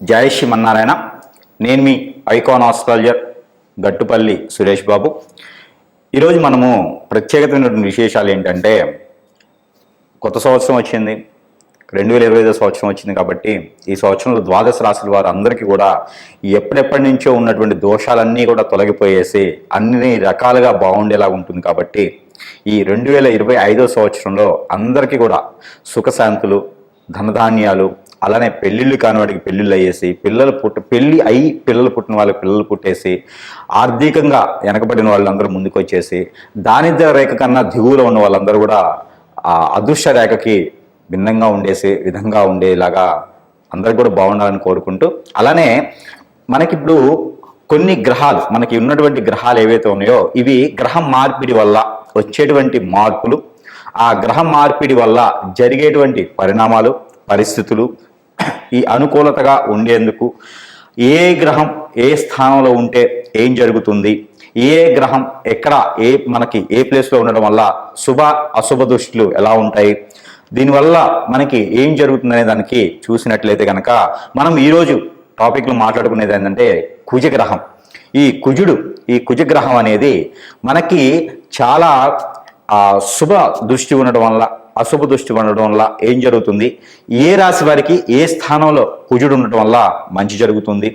జై శ్రీమన్నారాయణ. నేను మీ icon astrologer Gattupalli Suresh Babu. ఈరోజు మనము ప్రత్యేకమైనటువంటి విశేషాలు ఏంటంటే, కొత్త సంవత్సరం వచ్చింది, 2025 సంవత్సరం వచ్చింది. కాబట్టి ఈ సంవత్సరంలో ద్వాదశ రాశుల వారు అందరికీ కూడా ఎప్పటి నుంచో ఉన్నటువంటి దోషాలన్నీ కూడా తొలగిపోయేసి అన్ని రకాలుగా బాగుండేలా ఉంటుంది. కాబట్టి ఈ 2025 సంవత్సరంలో అందరికీ కూడా సుఖశాంతులు, ధనధాన్యాలు, అలానే పెళ్ళిళ్ళు కాని వాడికి పెళ్ళిళ్ళు అయ్యేసి, పిల్లలు పుట్టిన వాళ్ళకి పిల్లలు పుట్టేసి, ఆర్థికంగా వెనకబడిన వాళ్ళందరూ ముందుకు వచ్చేసి, దారిద్ర్య రేఖ కన్నా దిగువలో ఉన్న వాళ్ళందరూ కూడా ఆ అదృష్ట రేఖకి భిన్నంగా విధంగా ఉండేలాగా అందరు కూడా బాగుండాలని కోరుకుంటూ, అలానే మనకిప్పుడు కొన్ని గ్రహాలు, మనకి ఉన్నటువంటి గ్రహాలు ఏవైతే ఉన్నాయో ఇవి గ్రహం మార్పిడి వల్ల వచ్చేటువంటి మార్పులు, ఆ గ్రహం మార్పిడి వల్ల జరిగేటువంటి పరిణామాలు, పరిస్థితులు, ఈ అనుకూలతగా ఉండేందుకు ఏ గ్రహం ఏ స్థానంలో ఉంటే ఏం జరుగుతుంది, ఏ గ్రహం ఎక్కడ మనకి ఏ ప్లేస్లో ఉండడం వల్ల శుభ అశుభ దృష్టిలు ఎలా ఉంటాయి, దీనివల్ల మనకి ఏం జరుగుతుందనే దానికి చూసినట్లయితే కనుక మనం ఈరోజు టాపిక్లో మాట్లాడుకునేది ఏంటంటే కుజగ్రహం. ఈ కుజగ్రహం అనేది మనకి చాలా శుభ దృష్టి ఉండడం వల్ల అశుభ దృష్టి ఉండడం వల్ల ఏం జరుగుతుంది, ఏ రాశి వారికి ఏ స్థానంలో కుజుడు ఉండటం వల్ల మంచి జరుగుతుంది,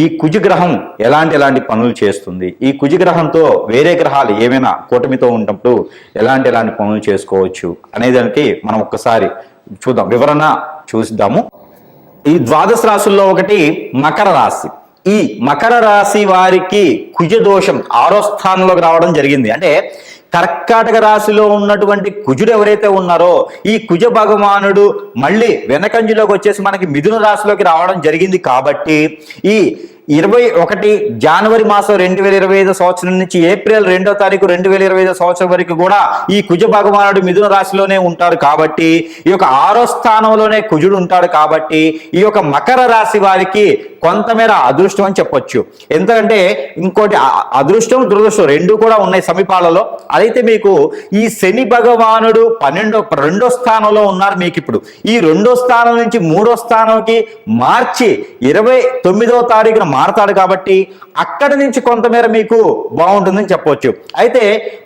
ఈ కుజగ్రహం ఎలాంటి పనులు చేస్తుంది, ఈ కుజగ్రహంతో వేరే గ్రహాలు ఏమైనా కూటమితో ఉన్నప్పుడు ఎలాంటి పనులు చేసుకోవచ్చు అనేదానికి మనం ఒక్కసారి చూద్దాం, వివరణ చూద్దాము. ఈ ద్వాదశ రాశుల్లో ఒకటి మకర రాశి. ఈ మకర రాశి వారికి కుజ దోషం 6వ స్థానంలోకి రావడం జరిగింది. అంటే కర్కాటక రాశిలో ఉన్నటువంటి కుజుడు ఎవరైతే ఉన్నారో ఈ కుజ భగవానుడు మళ్ళీ వెనకంజులోకి వచ్చేసి మనకి మిథున రాశిలోకి రావడం జరిగింది. కాబట్టి ఈ 21 జనవరి మాసం 2025 సంవత్సరం నుంచి ఏప్రిల్ 2వ తారీఖు 2025 సంవత్సరం వరకు కూడా ఈ కుజ భగవానుడు మిథున రాశిలోనే ఉంటారు. కాబట్టి ఈ యొక్క 6వ స్థానంలోనే కుజుడు ఉంటాడు. కాబట్టి ఈ యొక్క మకర రాశి వారికి కొంతమేర అదృష్టం అని చెప్పొచ్చు. ఎందుకంటే ఇంకోటి అదృష్టం దురదృష్టం రెండు కూడా ఉన్నాయి సమీపాలలో. అదైతే మీకు ఈ శని భగవానుడు 2వ స్థానంలో ఉన్నారు. మీకు ఇప్పుడు ఈ 2వ స్థానం నుంచి 3వ స్థానంకి మార్చి 29వ తారీఖున మారతాడు. కాబట్టి అక్కడి నుంచి కొంతమేర మీకు బాగుంటుందని చెప్పవచ్చు. అయితే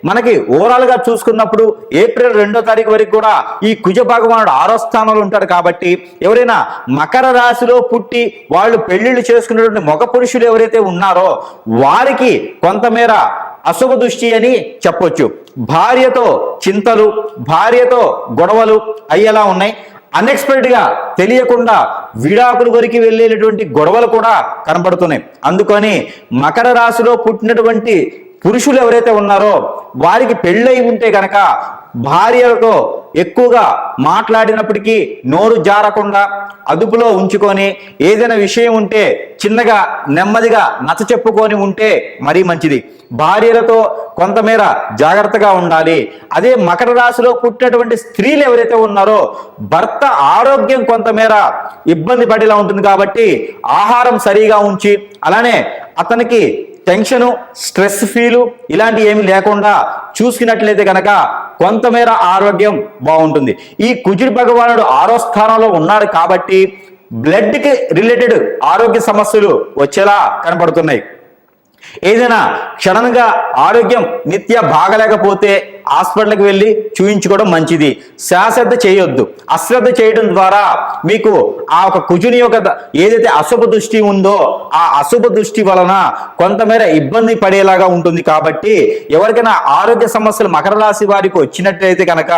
మనకి ఓవరాల్ గా చూసుకున్నప్పుడు ఏప్రిల్ 2వ తారీఖు వరకు కూడా ఈ కుజ భగవానుడు 6వ స్థానంలో ఉంటాడు. కాబట్టి ఎవరైనా మకర రాశిలో పుట్టి వాళ్ళు పెళ్లిళ్ళు చేసుకున్నటువంటి మగ పురుషులు ఎవరైతే ఉన్నారో వారికి కొంతమేర అశుభ దృష్టి అని చెప్పొచ్చు. భార్యతో చింతలు, భార్యతో గొడవలు అయ్యేలా ఉన్నాయి. అన్ఎక్స్పెక్టెడ్ గా తెలియకుండా విడాకుల వరకు వెళ్ళేటటువంటి గొడవలు కూడా కనబడుతున్నాయి. అందుకని మకర రాశిలో పుట్టినటువంటి పురుషులు ఎవరైతే ఉన్నారో వారికి పెళ్ళై ఉంటే కనుక భార్యలతో ఎక్కువగా మాట్లాడినప్పటికీ నోరు జారకుండా అదుపులో ఉంచుకొని ఏదైనా విషయం ఉంటే చిన్నగా నెమ్మదిగా నచ్చ చెప్పుకొని ఉంటే మరీ మంచిది. భార్యలతో కొంతమేర జాగ్రత్తగా ఉండాలి. అదే మకర రాశిలో పుట్టినటువంటి స్త్రీలు ఎవరైతే ఉన్నారో భర్త ఆరోగ్యం కొంతమేర ఇబ్బంది పడేలా ఉంటుంది. కాబట్టి ఆహారం సరిగా ఉంచి, అలానే అతనికి టెన్షను, స్ట్రెస్ ఫీలు ఇలాంటివి ఏమి లేకుండా చూసుకున్నట్లయితే కనుక కొంతమేర ఆరోగ్యం బాగుంటుంది. ఈ కుజుడు భగవానుడు 6వ స్థానంలో ఉన్నాడు. కాబట్టి బ్లడ్కి రిలేటెడ్ ఆరోగ్య సమస్యలు వచ్చేలా కనపడుతున్నాయి. ఏదైనా క్షణంగా ఆరోగ్యం నిత్య బాగలేకపోతే హాస్పిటల్కి వెళ్ళి చూయించుకోవడం మంచిది. శ్వాస చేయొద్దు. అశ్రద్ధ చేయడం ద్వారా మీకు ఆ ఒక కుజుని యొక్క ఏదైతే అశుభ దృష్టి ఉందో ఆ అశుభ దృష్టి వలన కొంతమేర ఇబ్బంది పడేలాగా ఉంటుంది. కాబట్టి ఎవరికైనా ఆరోగ్య సమస్యలు మకర రాశి వారికి వచ్చినట్లయితే కనుక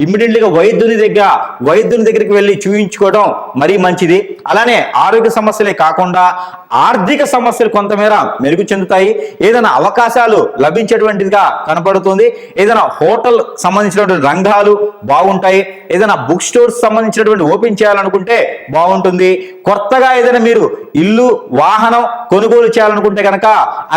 ఇమ్మీడియట్లీగా వైద్యుని దగ్గరికి వెళ్ళి చూయించుకోవడం మరీ మంచిది. అలానే ఆరోగ్య సమస్యలే కాకుండా ఆర్థిక సమస్యలు కొంతమేర మెరుగు చెందుతాయి. ఏదైనా అవకాశాలు లభించేటువంటిదిగా కనపడుతుంది. ఏదైనా హోటల్ సంబంధించినటువంటి రంగాలు బాగుంటాయి. ఏదైనా బుక్ స్టోర్స్ సంబంధించినటువంటి ఓపెన్ చేయాలనుకుంటే బాగుంటుంది. కొత్తగా ఏదైనా మీరు ఇల్లు, వాహనం కొనుగోలు చేయాలనుకుంటే కనుక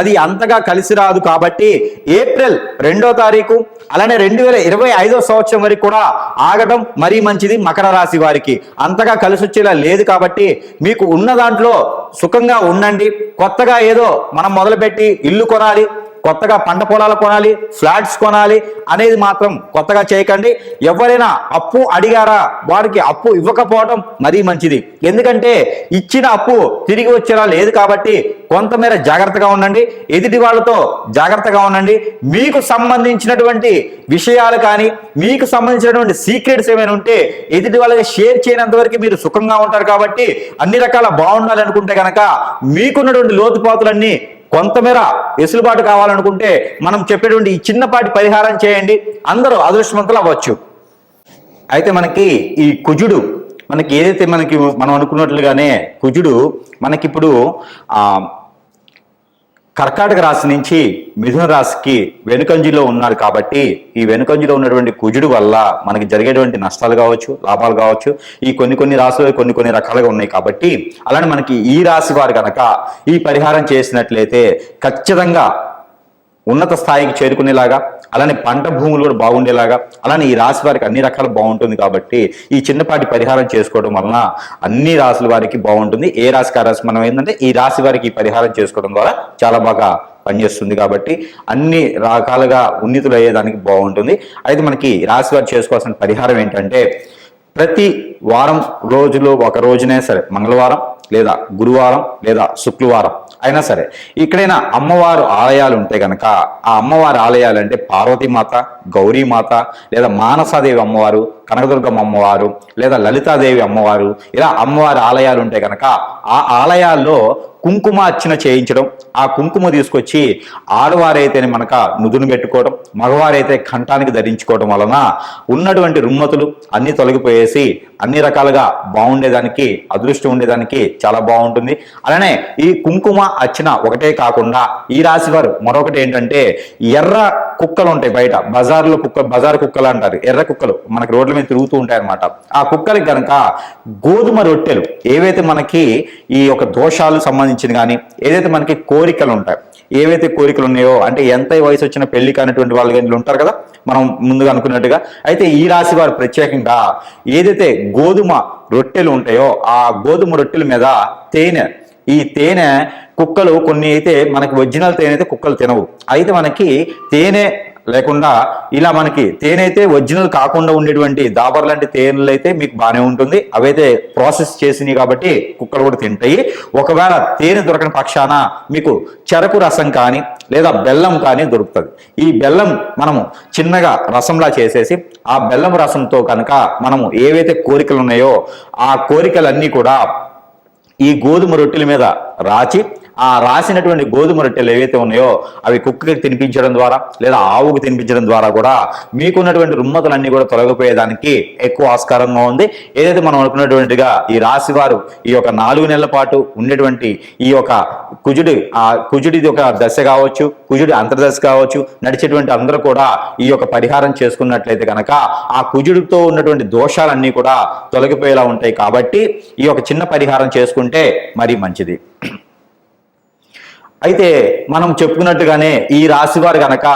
అది అంతగా కలిసి రాదు. కాబట్టి ఏప్రిల్ 2వ తారీఖు అలానే 2025 సంవత్సరం వరకు కూడా ఆగటం మరీ మంచిది. మకర రాశి వారికి అంతగా కలిసి వచ్చేలా లేదు. కాబట్టి మీకు ఉన్న దాంట్లో సుఖంగా ఉండండి. కొత్తగా ఏదో మనం మొదలుపెట్టి ఇల్లు కొనాలి, కొత్తగా పంట పొలాలు కొనాలి, ఫ్లాట్స్ కొనాలి అనేది మాత్రం కొత్తగా చేయకండి. ఎవరైనా అప్పు అడిగారా, వారికి అప్పు ఇవ్వకపోవడం మరీ మంచిది. ఎందుకంటే ఇచ్చిన అప్పు తిరిగి వచ్చేలా లేదు కాబట్టి కొంతమేర జాగ్రత్తగా ఉండండి. ఎదుటి వాళ్ళతో జాగ్రత్తగా ఉండండి. మీకు సంబంధించినటువంటి విషయాలు కానీ, మీకు సంబంధించినటువంటి సీక్రెట్స్ ఏమైనా ఉంటే ఎదుటి వాళ్ళకి షేర్ చేయనంత వరకు మీరు సుఖంగా ఉంటారు. కాబట్టి అన్ని రకాల బాగుండాలి అనుకుంటే కనుక మీకున్నటువంటి లోతుపాతులన్నీ కొంతమేర వెసులుబాటు కావాలనుకుంటే మనం చెప్పేటువంటి ఈ చిన్నపాటి పరిహారం చేయండి, అందరూ అదృష్టవంతులు అవ్వచ్చు. అయితే మనకి ఈ కుజుడు మనకి ఏదైతే మనం అనుకున్నట్లుగానే కుజుడు మనకిప్పుడు కర్కాటక రాశి నుంచి మిథున రాశికి వెనుకంజిలో ఉన్నారు. కాబట్టి ఈ వెనుకంజిలో ఉన్నటువంటి కుజుడు వల్ల మనకి జరిగేటువంటి నష్టాలు కావచ్చు, లాభాలు కావచ్చు, ఈ కొన్ని రాశులు కొన్ని రకాలుగా ఉన్నాయి. కాబట్టి అలానే మనకి ఈ రాశి వారు కనుక ఈ పరిహారం చేసినట్లయితే ఖచ్చితంగా ఉన్నత స్థాయికి చేరుకునేలాగా, అలానే పంట భూములు కూడా బాగుండేలాగా, అలానే ఈ రాశి వారికి అన్ని రకాలు బాగుంటుంది. కాబట్టి ఈ చిన్నపాటి పరిహారం చేసుకోవడం వలన అన్ని రాశుల వారికి బాగుంటుంది. ఏ రాశికి ఆ రాశి మనం ఏంటంటే ఈ రాశి వారికి ఈ పరిహారం చేసుకోవడం ద్వారా చాలా బాగా పనిచేస్తుంది. కాబట్టి అన్ని రకాలుగా ఉన్నతులు అయ్యేదానికి బాగుంటుంది. అయితే మనకి రాశి వారు చేసుకోవాల్సిన పరిహారం ఏంటంటే ప్రతి వారం రోజులో ఒక రోజునే సరే, మంగళవారం లేదా గురువారం లేదా శుక్రవారం అయినా సరే ఇక్కడైనా అమ్మవారు ఆలయాలు ఉంటే కనుక ఆ అమ్మవారి ఆలయాలు అంటే పార్వతీమాత, గౌరీమాత లేదా మానసాదేవి అమ్మవారు, కనకదుర్గమ్మ అమ్మవారు లేదా లలితాదేవి అమ్మవారు, ఇలా అమ్మవారి ఆలయాలు ఉంటే కనుక ఆ ఆలయాల్లో కుంకుమ అర్చన చేయించడం, ఆ కుంకుమ తీసుకొచ్చి ఆడవారైతేనే మనక నుదును పెట్టుకోవడం, మగవారైతే కంఠానికి ధరించుకోవడం వలన ఉన్నటువంటి రుమ్మతులు అన్ని తొలగిపోయేసి అన్ని రకాలుగా బాగుండేదానికి, అదృష్టం ఉండేదానికి చాలా బాగుంటుంది. అలానే ఈ కుంకుమ అర్చన ఒకటే కాకుండా ఈ రాశి వారు మరొకటి ఏంటంటే ఎర్ర కుక్కలు ఉంటాయి బయట, బజార్ కుక్కలు అంటారు, ఎర్ర కుక్కలు మనకి రోడ్ల మీద తిరుగుతూ ఉంటాయి అన్నమాట. ఆ కుక్కలకి కనుక గోధుమ రొట్టెలు ఏవైతే మనకి ఈ యొక్క దోషాలు సంబంధించిన కానీ ఏదైతే మనకి కోరికలు ఉంటాయి, ఏవైతే కోరికలు ఉన్నాయో అంటే ఎంత వయసు వచ్చిన పెళ్లి కానిటువంటి వాళ్ళు ఉంటారు కదా మనం ముందుగా అనుకున్నట్టుగా, అయితే ఈ రాశి వారు ప్రత్యేకంగా ఏదైతే గోధుమ రొట్టెలు ఉంటాయో ఆ గోధుమ రొట్టెల మీద ఈ తేనె కుక్కలు కొన్ని అయితే మనకి ఒరిజినల్ తేనె అయితే కుక్కలు తినవు. అయితే మనకి తేనె లేకుండా ఇలా మనకి తేనె అయితే ఒరిజినల్ కాకుండా ఉండేటువంటి దాబర్ లాంటి తేనెలు అయితే మీకు బాగానే ఉంటుంది. అవైతే ప్రాసెస్ చేసినాయి కాబట్టి కుక్కలు కూడా తింటాయి. ఒకవేళ తేనె దొరకని పక్షాన మీకు చెరకు రసం కానీ లేదా బెల్లం కానీ దొరుకుతుంది. ఈ బెల్లం మనము చిన్నగా రసంలా చేసేసి ఆ బెల్లం రసంతో కనుక మనము ఏవైతే కోరికలు ఉన్నాయో ఆ కోరికలన్నీ కూడా ఈ గోధుమ రొట్టెల మీద రాచి ఆ రాసినటువంటి గోధుమ రొట్టెలు ఏవైతే ఉన్నాయో అవి కుక్కకి తినిపించడం ద్వారా లేదా ఆవుకు తినిపించడం ద్వారా కూడా మీకున్నటువంటి రుమ్మతులన్నీ కూడా తొలగిపోయేదానికి ఎక్కువ ఆస్కారంగా ఉంది. ఏదైతే మనం అనుకున్నటువంటిగా ఈ రాశి వారు ఈ యొక్క 4 నెలల పాటు ఉండేటువంటి ఈ యొక్క కుజుడిది ఒక దశ కావచ్చు, కుజుడి అంతర్దశ కావచ్చు, నడిచేటువంటి అందరూ కూడా ఈ యొక్క పరిహారం చేసుకున్నట్లయితే కనుక ఆ కుజుడితో ఉన్నటువంటి దోషాలన్నీ కూడా తొలగిపోయేలా ఉంటాయి. కాబట్టి ఈ యొక్క చిన్న పరిహారం చేసుకుంటే మరీ మంచిది. అయితే మనం చెప్పుకున్నట్టుగానే ఈ రాశి వారు కనుక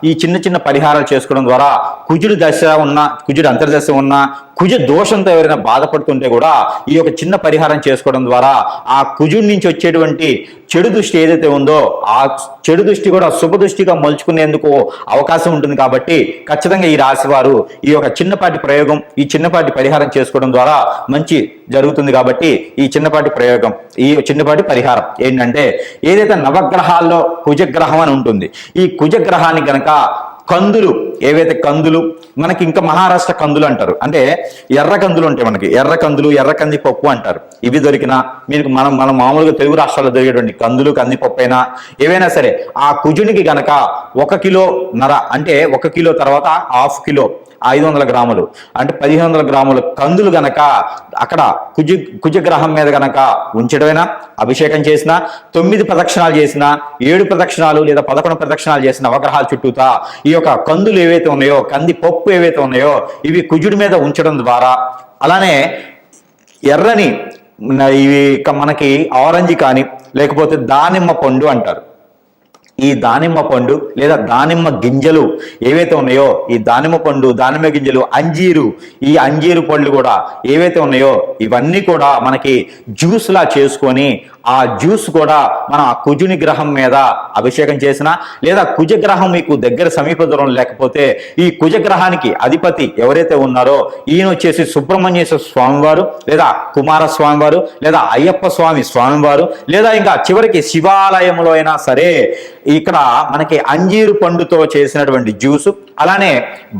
ఈ చిన్న పరిహారాలు చేసుకోవడం ద్వారా కుజుడి దశ ఉన్న, కుజుడి అంతర్దశ ఉన్న, కుజ దోషంతో ఎవరైనా బాధపడుతుంటే కూడా ఈ యొక్క చిన్న పరిహారం చేసుకోవడం ద్వారా ఆ కుజుడి నుంచి వచ్చేటువంటి చెడు దృష్టి ఏదైతే ఉందో ఆ చెడు దృష్టి కూడా శుభ దృష్టిగా మలుచుకునేందుకు అవకాశం ఉంటుంది. కాబట్టి ఖచ్చితంగా ఈ రాశి వారు ఈ యొక్క చిన్నపాటి ప్రయోగం, ఈ చిన్నపాటి పరిహారం చేసుకోవడం ద్వారా మంచి జరుగుతుంది. కాబట్టి ఈ చిన్నపాటి ప్రయోగం, ఈ చిన్నపాటి పరిహారం ఏంటంటే ఏదైతే నవగ్రహాల్లో కుజగ్రహం అని ఉంటుంది, ఈ కుజగ్రహాన్ని కనుక కందులు, ఏవైతే కందులు మనకి ఇంకా మహారాష్ట్ర కందులు అంటారు, అంటే ఎర్ర కందులు ఉంటాయి మనకి, ఎర్ర కందులు, ఎర్ర కందిపప్పు అంటారు. ఇవి దొరికినా మీకు మనం మామూలుగా తెలుగు రాష్ట్రాల్లో దొరికేటువంటి కందులు, కందిపప్పు అయినా ఏవైనా సరే ఆ కుజునికి గనక 1 కిలోన్నర అంటే 1 కిలో తర్వాత 1/2 కిలో 500 గ్రాములు అంటే 1500 గ్రాముల కందులు గనక అక్కడ కుజగ్రహం మీద గనక ఉంచడమైనా, అభిషేకం చేసిన, 9 ప్రదక్షిణాలు చేసిన, 7 ప్రదక్షిణాలు లేదా 11 ప్రదక్షిణాలు చేసిన నవగ్రహాల చుట్టూతా ఈ యొక్క కందులు ఏవైతే ఉన్నాయో, కందిపప్పు ఏవైతే ఉన్నాయో ఇవి కుజుడి మీద ఉంచడం ద్వారా, అలానే ఎర్రని ఇవి మనకి ఆరెంజ్ కానీ లేకపోతే దానిమ్మ పండు అంటారు, ఈ దానిమ్మ పండు లేదా దానిమ్మ గింజలు ఏవైతే ఉన్నాయో, ఈ దానిమ్మ పండు, దానిమ్మ గింజలు, అంజీరు, ఈ అంజీరు పళ్ళు కూడా ఏవైతే ఉన్నాయో ఇవన్నీ కూడా మనకి జ్యూస్లా చేసుకొని ఆ జ్యూస్ కూడా మన కుజుని గ్రహం మీద అభిషేకం చేసిన, లేదా కుజగ్రహం మీకు దగ్గర సమీప దూరం లేకపోతే ఈ కుజగ్రహానికి అధిపతి ఎవరైతే ఉన్నారో ఈయన వచ్చేసి సుబ్రహ్మణ్యేశ్వర స్వామివారు, లేదా కుమారస్వామివారు, లేదా అయ్యప్ప స్వామి స్వామివారు, లేదా ఇంకా చివరికి శివాలయంలో అయినా సరే ఇక్కడ మనకి అంజీరు పండుతో చేసినటువంటి జ్యూసు, అలానే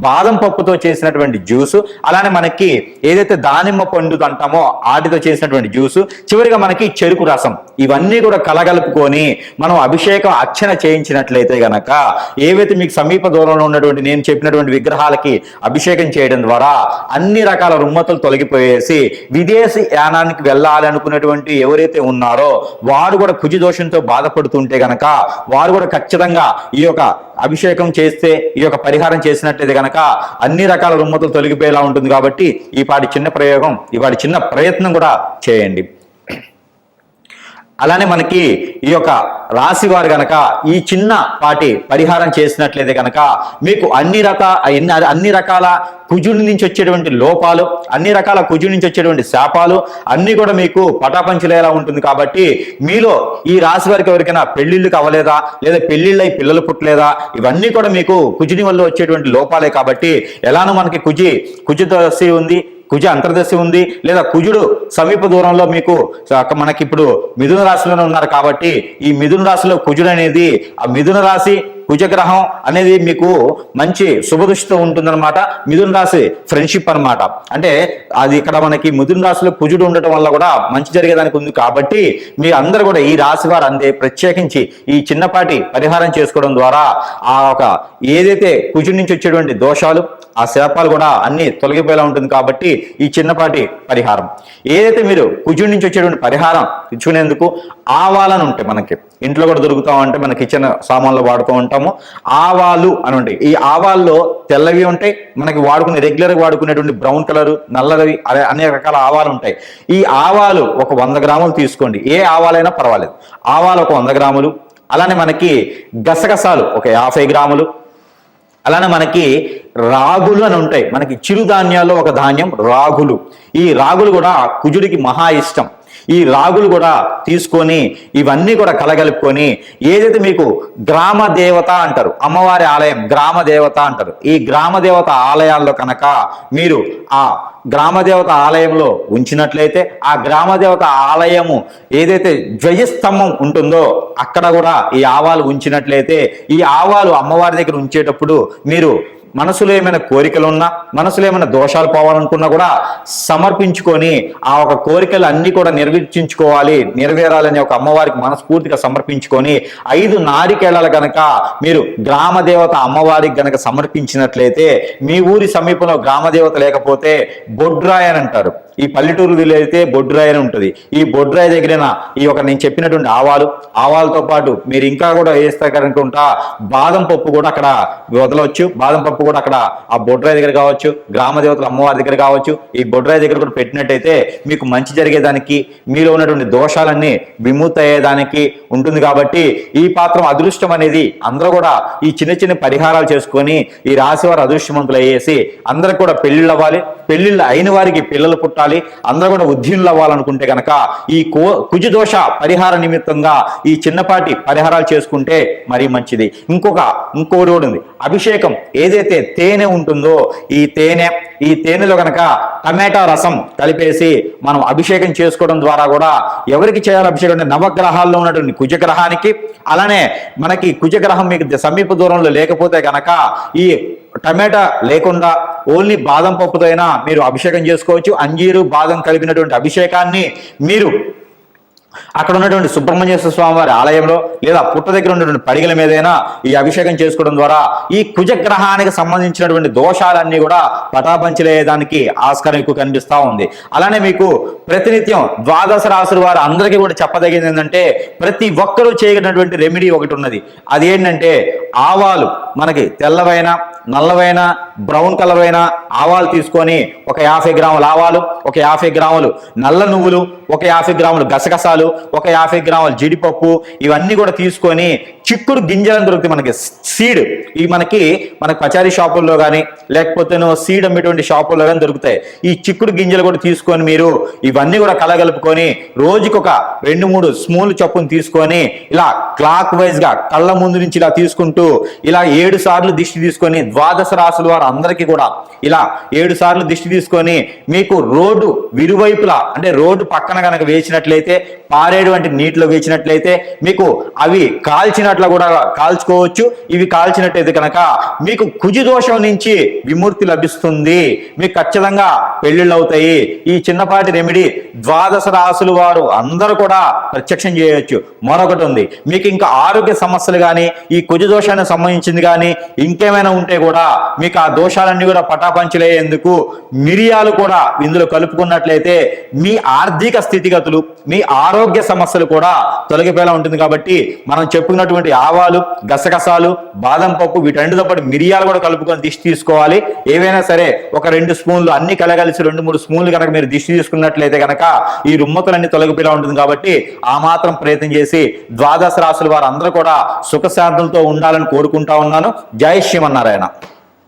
బాదం పప్పుతో చేసినటువంటి జ్యూసు, అలానే మనకి ఏదైతే దానిమ్మ పండు అంటామో వాటితో చేసినటువంటి జ్యూసు, చివరిగా మనకి చెరుకు రసం, ఇవన్నీ కూడా కలగలుపుకొని మనం అభిషేకం అర్చన చేయించినట్లయితే గనక ఏవైతే మీకు సమీప దూరంలో ఉన్నటువంటి నేను చెప్పినటువంటి విగ్రహాలకి అభిషేకం చేయడం ద్వారా అన్ని రకాల రుమ్మతులు తొలగిపోయేసి విదేశీ యానానికి వెళ్ళాలి అనుకున్నటువంటి ఎవరైతే ఉన్నారో వారు కూడా కుజి దోషంతో బాధపడుతుంటే గనక వారు కూడా ఖచ్చితంగా ఈ యొక్క అభిషేకం చేస్తే, ఈ యొక్క పరిహారం చేసినట్లయితే గనక అన్ని రకాల రుమ్మతులు తొలగిపోయేలా ఉంటుంది. కాబట్టి ఈ పాటి చిన్న ప్రయోగం, ఈ పాటి చిన్న ప్రయత్నం కూడా చేయండి. అలానే మనకి ఈ యొక్క రాశి వారు గనక ఈ చిన్న పాటి పరిహారం చేసినట్లయితే గనక మీకు అన్ని రకాల కుజుడి నుంచి వచ్చేటువంటి లోపాలు, అన్ని రకాల కుజుడి నుంచి వచ్చేటువంటి శాపాలు అన్ని కూడా మీకు పటాపంచలేలా ఉంటుంది. కాబట్టి మీలో ఈ రాశి వారికి ఎవరికైనా పెళ్లిళ్ళకి అవ్వలేదా, లేదా పెళ్లిళ్ళై పిల్లలు పుట్టలేదా, ఇవన్నీ కూడా మీకు కుజుని వల్ల వచ్చేటువంటి లోపాలే. కాబట్టి ఎలానో మనకి కుజ దశ ఉంది, కుజ అంతర్దశ ఉంది, లేదా కుజుడు సమీప దూరంలో మీకు మనకి ఇప్పుడు మిథున రాశిలోనే ఉన్నారు. కాబట్టి ఈ మిథున రాశిలో కుజుడు అనేది, ఆ మిథున రాశి కుజగ్రహం అనేది మీకు మంచి శుభదృష్టితో ఉంటుందన్నమాట. మిథున రాశి ఫ్రెండ్షిప్ అనమాట. అంటే అది ఇక్కడ మనకి మిథున రాశిలో కుజుడు ఉండటం వల్ల కూడా మంచి జరిగేదానికి ఉంది. కాబట్టి మీ అందరూ కూడా ఈ రాశి వారు అందే ప్రత్యేకించి ఈ చిన్నపాటి పరిహారం చేసుకోవడం ద్వారా ఆ ఒక ఏదైతే కుజుడి నుంచి వచ్చేటువంటి దోషాలు, ఆ శాపాలు కూడా అన్ని తొలగిపోయేలా ఉంటుంది. కాబట్టి ఈ చిన్నపాటి పరిహారం ఏదైతే మీరు కుజుడి నుంచి వచ్చేటువంటి పరిహారం ఇచ్చుకునేందుకు ఆవాలను ఉంటాయి, మనకి ఇంట్లో కూడా దొరుకుతా ఉంటాయి, మన కిచెన్ సామాన్లు వాడుతూ ఉంటాము. ఆవాలు అని ఉంటాయి. ఈ ఆవాల్లో తెల్లవి ఉంటాయి, మనకి రెగ్యులర్గా వాడుకునేటువంటి బ్రౌన్ కలర్, నల్లవి, అనేక రకాల ఆవాలు ఉంటాయి. ఈ ఆవాలు ఒక 100 గ్రాములు తీసుకోండి. ఏ ఆవాలైనా పర్వాలేదు. ఆవాలు ఒక 100 గ్రాములు. అలానే మనకి గసగసాలు ఒక 50 గ్రాములు. అలానే మనకి రాగులు అని ఉంటాయి, మనకి చిరుధాన్యాల్లో ఒక ధాన్యం రాగులు. ఈ రాగులు కూడా కుజుడికి మహా ఇష్టం. ఈ రాగులు కూడా తీసుకొని ఇవన్నీ కూడా కలగలుపుకొని ఏదైతే మీకు గ్రామ దేవత అంటారు, అమ్మవారి ఆలయం గ్రామ దేవత అంటారు, ఈ గ్రామ దేవత ఆలయాల్లో కనుక మీరు ఆ గ్రామదేవత ఆలయంలో ఉంచినట్లయితే ఆ గ్రామదేవత ఆలయము ఏదైతే ధ్వజస్తంభం ఉంటుందో అక్కడ కూడా ఈ ఆవాలు ఉంచినట్లయితే ఈ ఆవాలు అమ్మవారి దగ్గర ఉంచేటప్పుడు మీరు మనసులో ఏమైనా కోరికలు ఉన్నా, మనసులో ఏమైనా దోషాలు పోవాలనుకున్నా కూడా సమర్పించుకొని ఆ ఒక కోరికలు అన్ని కూడా నెరవేరాలని ఒక అమ్మవారికి మనస్ఫూర్తిగా సమర్పించుకొని 5 నారికేళాలు గనక మీరు గ్రామదేవత అమ్మవారికి గనక సమర్పించినట్లయితే మీ ఊరి సమీపంలో గ్రామదేవత లేకపోతే బొడ్రాయి అని అంటారు, ఈ పల్లెటూరు అయితే బొడ్రాయి అని ఉంటుంది. ఈ బొడ్రాయి దగ్గర ఈ ఒక నేను చెప్పినటువంటి ఆవాలతో పాటు మీరు ఇంకా కూడా వేస్తే కనుకుంటా బాదం పప్పు కూడా అక్కడ వదలవచ్చు. బాదం పప్పు కూడా అక్కడ ఆ బొడ్రాయి దగ్గర కావచ్చు, గ్రామదేవతల అమ్మవారి దగ్గర కావచ్చు, ఈ బొడ్రాయి దగ్గర కూడా పెట్టినట్టయితే మీకు మంచి జరిగేదానికి, మీలో ఉన్నటువంటి దోషాలన్నీ విముక్తి అయ్యేదానికి ఉంటుంది. కాబట్టి ఈ పాత్రం అదృష్టం అనేది అందరూ కూడా ఈ చిన్న చిన్న పరిహారాలు చేసుకొని ఈ రాశి వారు అదృష్టవంతులు అయ్యేసి అందరికి కూడా పెళ్లిళ్ళు అవ్వాలి, పెళ్లిళ్ళు అయిన వారికి పిల్లలు పుట్టాలి, అందరూ కూడా ఉద్యోగులు అవ్వాలనుకుంటే కనుక ఈ కుజదోష పరిహార నిమిత్తంగా ఈ చిన్నపాటి పరిహారాలు చేసుకుంటే మరీ మంచిది. ఇంకోటి కూడా ఉంది. అభిషేకం ఏదైతే తేనె ఉంటుందో ఈ తేనెలో కనుక టమాటా రసం కలిపేసి మనం అభిషేకం చేసుకోవడం ద్వారా కూడా ఎవరికి చేయాలి అభిషేకం అంటే నవగ్రహాల్లో ఉన్నటువంటి కుజగ్రహానికి, అలానే మనకి కుజగ్రహం మీకు సమీప దూరంలో లేకపోతే కనుక ఈ టమాటా లేకుండా ఓన్లీ బాదం పప్పుతో అయినా మీరు అభిషేకం చేసుకోవచ్చు. అంజీరు బాదం కలిపినటువంటి అభిషేకాన్ని మీరు అక్కడ ఉన్నటువంటి సుబ్రహ్మణ్యేశ్వర స్వామి వారి ఆలయంలో లేదా పుట్ట దగ్గర ఉన్నటువంటి పడిగల మీదైనా ఈ అభిషేకం చేసుకోవడం ద్వారా ఈ కుజగ్రహానికి సంబంధించినటువంటి దోషాలన్నీ కూడా పటాపంచలేదానికి ఆస్కారం ఎక్కువ కనిపిస్తూ ఉంది. అలానే మీకు ప్రతినిత్యం 12 రాశుల వారు అందరికీ కూడా చెప్పదగింది ఏంటంటే ప్రతి ఒక్కరూ చేయగలిగినటువంటి రెమెడీ ఒకటి ఉన్నది. అది ఏంటంటే ఆవాలు, మనకి తెల్లవైన నల్లవైన బ్రౌన్ కలర్ అయిన ఆవాలు తీసుకొని ఒక 50 గ్రాముల ఆవాలు, ఒక 50 గ్రాములు నల్ల నువ్వులు, ఒక 50 గ్రాములు గసగసాలు, ఒక 50 గ్రాముల జీడిపప్పు ఇవన్నీ కూడా తీసుకొని చిక్కుడు గింజలను దొరుకుతాయి మనకి సీడ్. ఇవి మనకి పచారీ షాపుల్లో కానీ లేకపోతే సీడ్ అమ్మేటువంటి షాపుల్లో కానీ దొరుకుతాయి. ఈ చిక్కుడు గింజలు కూడా తీసుకొని మీరు ఇవన్నీ కూడా కలగలుపుకొని రోజుకొక 2-3 స్పూన్లు చొప్పును తీసుకొని ఇలా క్లాక్ వైజ్ గా కళ్ళ ముందు నుంచి ఇలా తీసుకుంటూ ఇలా 7 సార్లు దిష్టి తీసుకొని ద్వాదశ రాసుల వారు అందరికీ కూడా ఇలా 7 సార్లు దిష్టి తీసుకొని మీకు రోడ్డు విరువైపులా అంటే రోడ్డు పక్కన కనుక వేసినట్లయితే పారేటువంటి నీటిలో వేసినట్లయితే మీకు అవి కాల్చినట్లు కూడా కాల్చుకోవచ్చు. ఇవి కాల్చినట్లయితే కనుక మీకు కుజు దోషం నుంచి విముక్తి లభిస్తుంది. మీకు ఖచ్చితంగా పెళ్లిళ్ళు అవుతాయి. ఈ చిన్నపాటి రెమెడీ ద్వాదశ రాసుల వారు అందరూ కూడా ప్రత్యక్షం చేయవచ్చు. మరొకటి ఉంది, మీకు ఇంకా ఆరోగ్య సమస్యలు కానీ ఈ కుజు దోషానికి సంబంధించింది కానీ ఇంకేమైనా ఉంటే కూడా మీకు ఆ దోషాలన్నీ కూడా పటాపంచలేందుకు మిరియాలు కూడా ఇందులో కలుపుకున్నట్లయితే మీ ఆర్థిక స్థితిగతులు మీ ఆరోగ్య సమస్యలు కూడా తొలగిపోయేలా ఉంటుంది. కాబట్టి మనం చెప్పుకున్నటువంటి ఆవాలు గసగసాలు బాదం పప్పు వీటన్నిటితో పాటు మిరియాలు కూడా కలుపుకొని దిష్టి తీసుకోవాలి. ఏవైనా సరే ఒక 2 స్పూన్లు అన్ని కలగలిసి 2-3 స్పూన్లు కనుక మీరు దిష్టి తీసుకున్నట్లయితే కనుక ఈ రుమ్మతులన్నీ తొలగిపోయేలా ఉంటుంది. కాబట్టి ఆ మాత్రం ప్రయత్నం చేసి ద్వాదశ రాసుల వారు అందరూ కూడా సుఖశాంతులతో ఉండాలని కోరుకుంటా ఉన్నాను. జై శ్రీమన్నారాయణ.